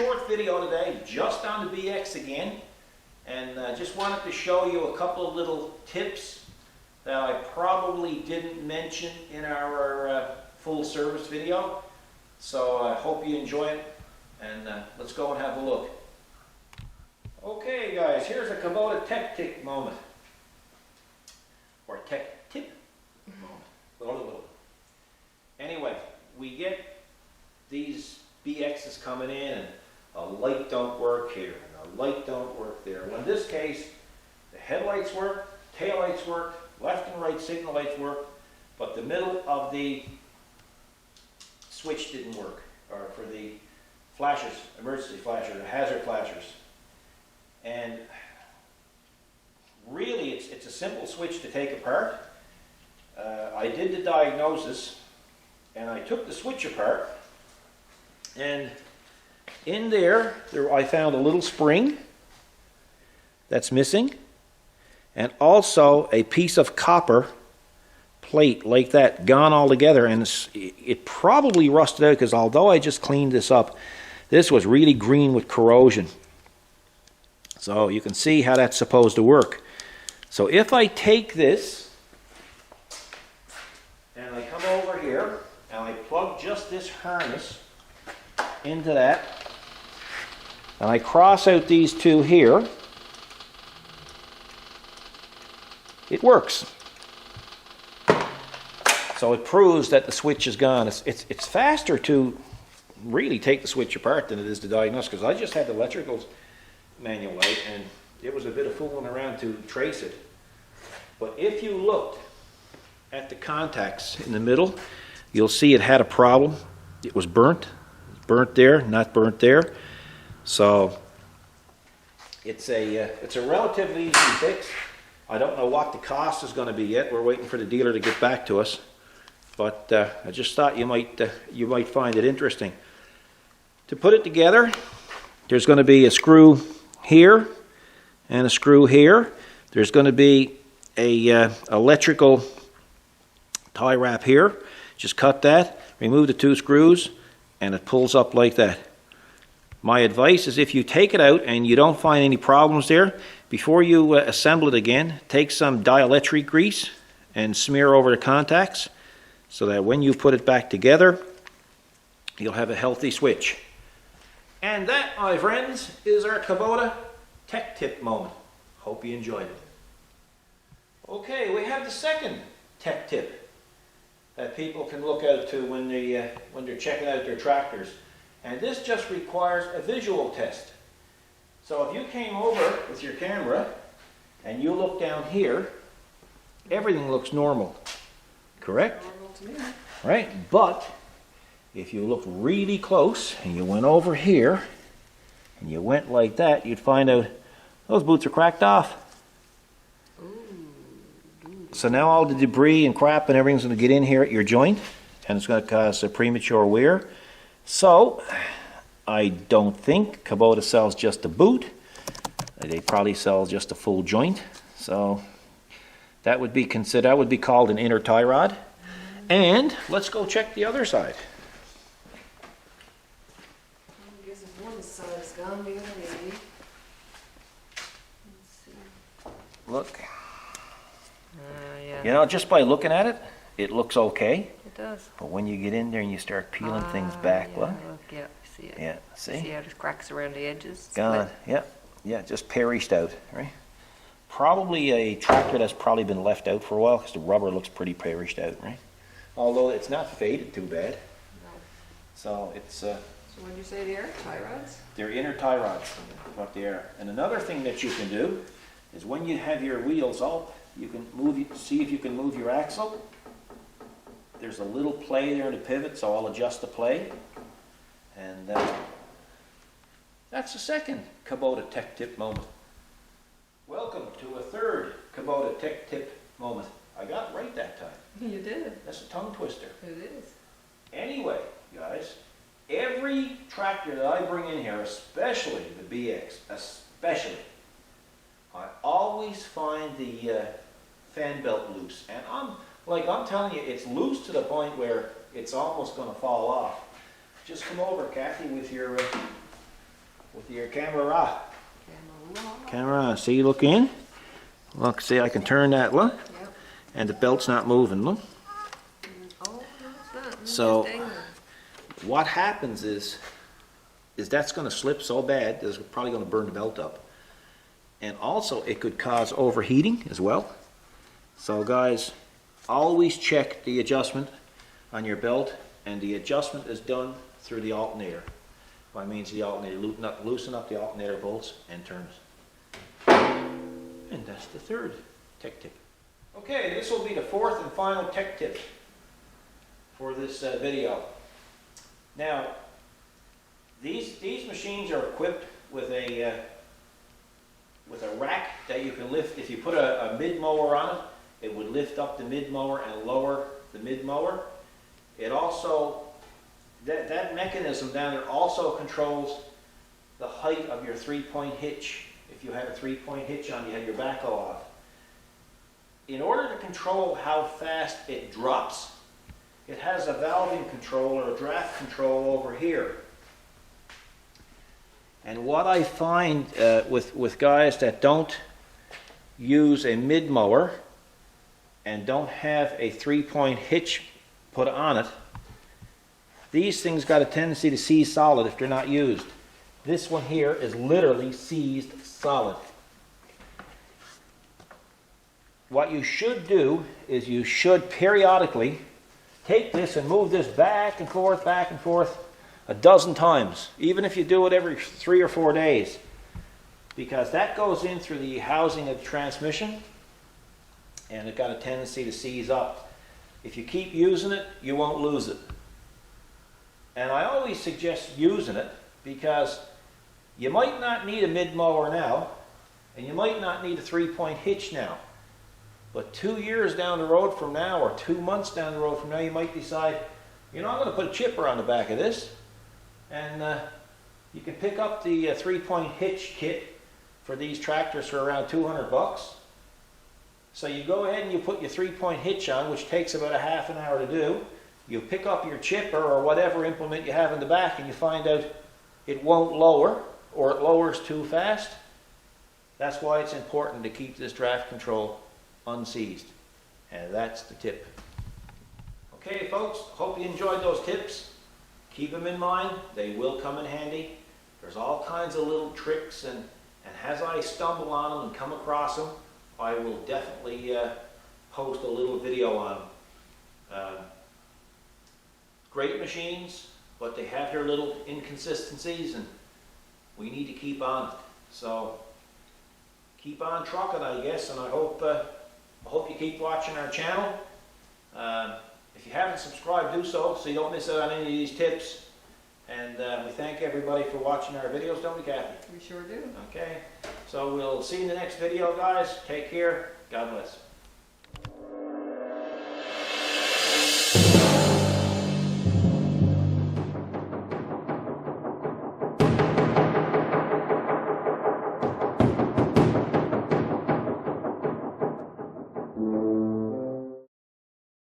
short video today, just on the BX again, and just wanted to show you a couple of little tips that I probably didn't mention in our full service video. So I hope you enjoy it, and let's go and have a look. Okay guys, here's a Kubota Tech Tip moment, or Tech Tip moment. Anyway, we get these BXs coming in and a light don't work here and a light don't work there. Well, in this case, the headlights work, taillights work, left and right signal lights work, but the middle of the switch didn't work, or for the flashers, emergency flashers, hazard flashers. And really it's a simple switch to take apart. I did the diagnosis and I took the switch apart, and in there I found a little spring that's missing, and also a piece of copper plate like that gone all together, and it probably rusted out because although I just cleaned this up, this was really green with corrosion. So you can see how that's supposed to work. So if I take this and I come over here and I plug just this harness into that, and I cross out these two here, it works. So it proves that the switch is gone. It's faster to really take the switch apart than it is to diagnose, because I just had the electrical manual out and it was a bit of fooling around to trace it. But if you looked at the contacts in the middle, you'll see it had a problem. It was burnt there, not burnt there. So it's a relatively easy fix. I don't know what the cost is going to be yet. We're waiting for the dealer to get back to us. But I just thought you might find it interesting. To put it together, there's going to be a screw here and a screw here. There's going to be a electrical tie wrap here. Just cut that, remove the two screws, and it pulls up like that. My advice is, if you take it out and you don't find any problems there, before you assemble it again, take some dielectric grease and smear over the contacts so that when you put it back together, you'll have a healthy switch. And that, my friends, is our Kubota Tech Tip moment. Hope you enjoyed it. Okay, we have the second tech tip that people can look out to when they're checking out their tractors. And this just requires a visual test. So if you came over with your camera and you look down here, everything looks normal. Correct? Normal to me. Right, but if you look really close and you went over here and you went like that, you'd find out those boots are cracked off. So now all the debris and crap and everything's going to get in here at your joint, and it's going to cause a premature wear. So I don't think Kubota sells just a boot. They probably sell just a full joint. So that would be called an inner tie rod. And let's go check the other side. I guess if one side is gone, the other maybe. Let's see. Look. Yeah. You know, just by looking at it, it looks okay. It does. But when you get in there and you start peeling things back, yeah, what? Look, yeah, I see it. Yeah, see? See how there's cracks around the edges? Gone. Yeah, just perished out, right? Probably a tractor that's probably been left out for a while, because the rubber looks pretty perished out, right? Although it's not faded too bad. No. So it's... So what did you say they are? Tie rods? They're inner tie rods, what they are. And another thing that you can do is when you have your wheels up, you can see if you can move your axle. There's a little play there in the pivot, so I'll adjust the play. And that's the second Kubota Tech Tip moment. Welcome to a third Kubota Tech Tip moment. I got it right that time. You did. That's a tongue twister. It is. Anyway, guys, every tractor that I bring in here, especially the BX, I always find the fan belt loose. And I'm telling you, it's loose to the point where it's almost going to fall off. Just come over, Kathy, with your with your camera. Camera. Camera, see, look in. Look, see, I can turn that, look. Yep. And the belt's not moving, look. Oh, no, it's not. It's So- just dangling. What happens is that's gonna slip so bad, it's probably gonna burn the belt up. And also, it could cause overheating as well. So guys, always check the adjustment on your belt, and the adjustment is done through the alternator. By means of the alternator, loosen up the alternator bolts and turns. And that's the third tech tip. Okay, this will be the fourth and final tech tip for this video. Now, these machines are equipped with a rack that you can lift. If you put a mid mower on it, it would lift up the mid mower and lower the mid mower. It also, that mechanism down there also controls the height of your 3-point hitch. If you had a 3-point hitch on, you had your backhoe off. In order to control how fast it drops, it has a valving control or a draft control over here. And what I find with guys that don't use a mid mower and don't have a 3-point hitch put on it, these things got a tendency to seize solid if they're not used. This one here is literally seized solid. What you should do is you should periodically take this and move this back and forth a dozen times, even if you do it every 3 or 4 days, because that goes in through the housing of the transmission and it got a tendency to seize up. If you keep using it, you won't lose it. And I always suggest using it because you might not need a mid mower now and you might not need a 3-point hitch now. But 2 years down the road from now, or 2 months down the road from now, you might decide, you know, I'm going to put a chipper on the back of this. And you can pick up the 3-point hitch kit for these tractors for around 200 bucks. So you go ahead and you put your 3-point hitch on, which takes about a half an hour to do. You pick up your chipper or whatever implement you have in the back and you find out it won't lower, or it lowers too fast. That's why it's important to keep this draft control unseized. And that's the tip. Okay folks, hope you enjoyed those tips. Keep them in mind, they will come in handy. There's all kinds of little tricks, and as I stumble on them and come across them, I will definitely post a little video on them. Great machines, but they have their little inconsistencies and we need to keep on. So keep on trucking, I guess, and I hope you keep watching our channel. If you haven't subscribed, do so you don't miss out on any of these tips. And we thank everybody for watching our videos, don't we, Kathy? We sure do. Okay, so we'll see you in the next video, guys. Take care. God bless.